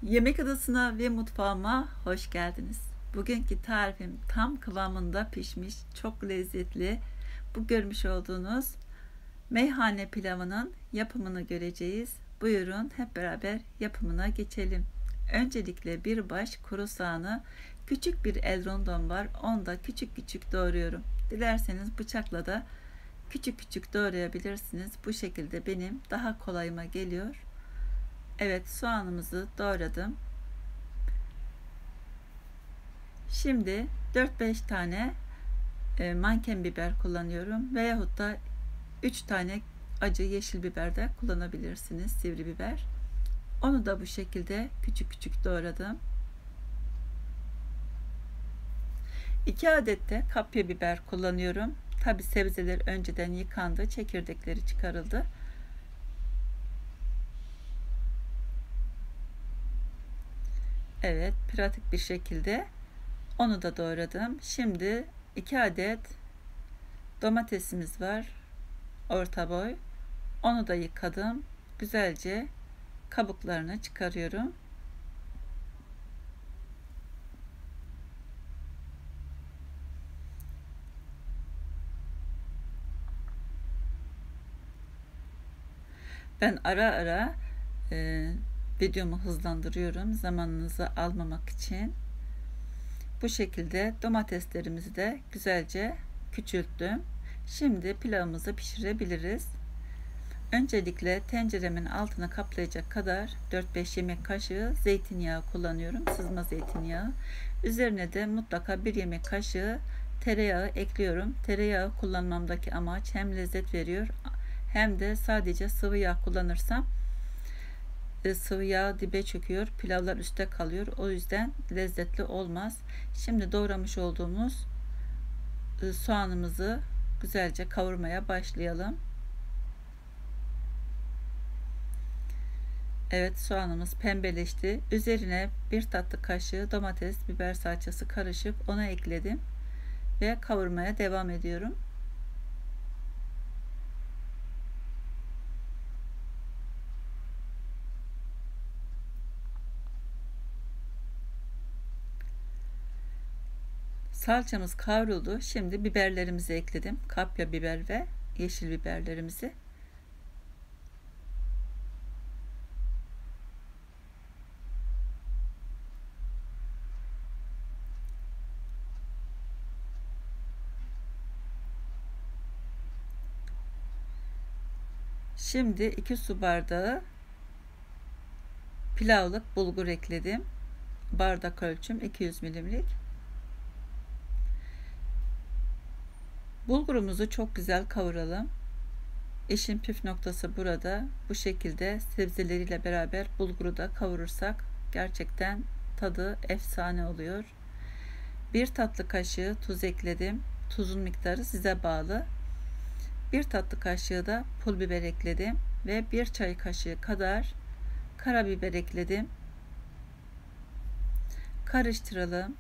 Yemek adasına ve mutfağıma hoş geldiniz. Bugünkü tarifim tam kıvamında pişmiş, çok lezzetli. Bu görmüş olduğunuz meyhane pilavının yapımını göreceğiz. Buyurun hep beraber yapımına geçelim. Öncelikle bir baş kuru soğanı, küçük bir el rondom var. Onu da küçük küçük doğruyorum. Dilerseniz bıçakla da küçük küçük doğrayabilirsiniz. Bu şekilde benim daha kolayıma geliyor. Evet, soğanımızı doğradım. Şimdi 4-5 tane manken biber kullanıyorum veyahut da 3 tane acı yeşil biber de kullanabilirsiniz, sivri biber. Onu da bu şekilde küçük küçük doğradım. 2 adet de kapya biber kullanıyorum. Tabi sebzeler önceden yıkandı, çekirdekleri çıkarıldı. Evet, pratik bir şekilde onu da doğradım. Şimdi 2 adet domatesimiz var. Orta boy. Onu da yıkadım. Güzelce kabuklarını çıkarıyorum. Ben ara ara videomu hızlandırıyorum zamanınızı almamak için. Bu şekilde domateslerimizi de güzelce küçülttüm. Şimdi pilavımızı pişirebiliriz. Öncelikle tenceremin altına kaplayacak kadar 4-5 yemek kaşığı zeytinyağı kullanıyorum. Sızma zeytinyağı. Üzerine de mutlaka 1 yemek kaşığı tereyağı ekliyorum. Tereyağı kullanmamdaki amaç hem lezzet veriyor hem de sadece sıvı yağ kullanırsam sıvı yağ dibe çöküyor, pilavlar üstte kalıyor. O yüzden lezzetli olmaz. Şimdi doğramış olduğumuz soğanımızı güzelce kavurmaya başlayalım. Evet, soğanımız pembeleşti. Üzerine 1 tatlı kaşığı domates, biber salçası karışık ona ekledim ve kavurmaya devam ediyorum. Salçamız kavruldu. Şimdi biberlerimizi ekledim. Kapya biber ve yeşil biberlerimizi. Şimdi 2 su bardağı pilavlık bulgur ekledim. Bardak ölçüm 200 milimlik. Bulgurumuzu çok güzel kavuralım. İşin püf noktası burada. Bu şekilde sebzeleriyle beraber bulguru da kavurursak gerçekten tadı efsane oluyor. 1 tatlı kaşığı tuz ekledim. Tuzun miktarı size bağlı. 1 tatlı kaşığı da pul biber ekledim ve 1 çay kaşığı kadar karabiber ekledim. Karıştıralım.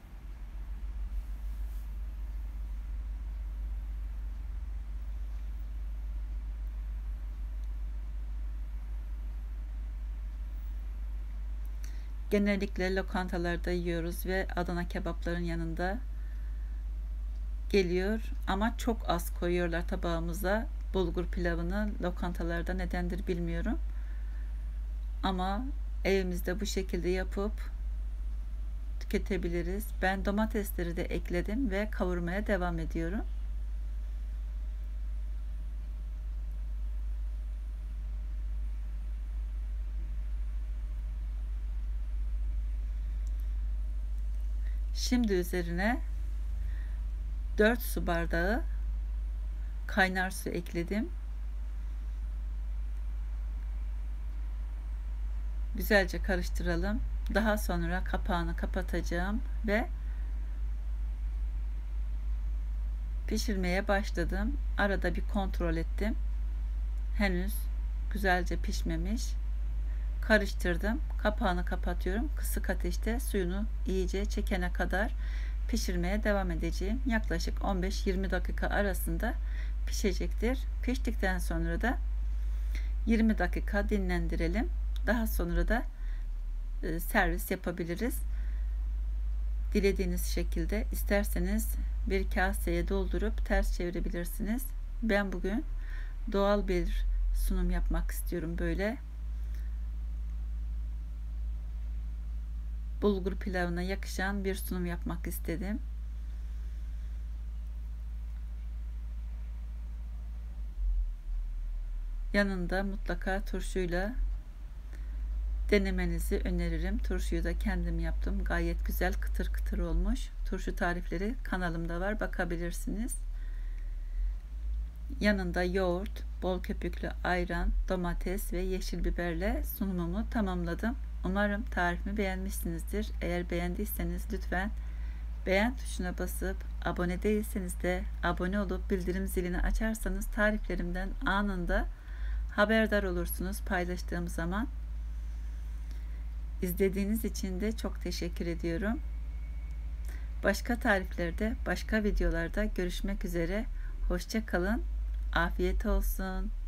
Genellikle lokantalarda yiyoruz ve Adana kebapların yanında geliyor ama çok az koyuyorlar tabağımıza bulgur pilavını. Lokantalarda nedendir bilmiyorum. Ama evimizde bu şekilde yapıp tüketebiliriz. Ben domatesleri de ekledim ve kavurmaya devam ediyorum. Şimdi üzerine 4 su bardağı kaynar su ekledim. Güzelce karıştıralım. Daha sonra kapağını kapatacağım ve pişirmeye başladım. Arada bir kontrol ettim. Henüz güzelce pişmemiş. Karıştırdım. Kapağını kapatıyorum. Kısık ateşte suyunu iyice çekene kadar pişirmeye devam edeceğim. Yaklaşık 15-20 dakika arasında pişecektir. Piştikten sonra da 20 dakika dinlendirelim. Daha sonra da servis yapabiliriz. Dilediğiniz şekilde, isterseniz bir kaseye doldurup ters çevirebilirsiniz. Ben bugün doğal bir sunum yapmak istiyorum. Böyle bulgur pilavına yakışan bir sunum yapmak istedim. Yanında mutlaka turşuyla denemenizi öneririm. Turşuyu da kendim yaptım. Gayet güzel, kıtır kıtır olmuş. Turşu tarifleri kanalımda var, bakabilirsiniz. Yanında yoğurt, bol köpüklü ayran, domates ve yeşil biberle sunumumu tamamladım. Umarım tarifimi beğenmişsinizdir. Eğer beğendiyseniz lütfen beğen tuşuna basıp, abone değilseniz de abone olup bildirim zilini açarsanız tariflerimden anında haberdar olursunuz paylaştığım zaman. İzlediğiniz için de çok teşekkür ediyorum. Başka tariflerde, başka videolarda görüşmek üzere. Hoşça kalın. Afiyet olsun.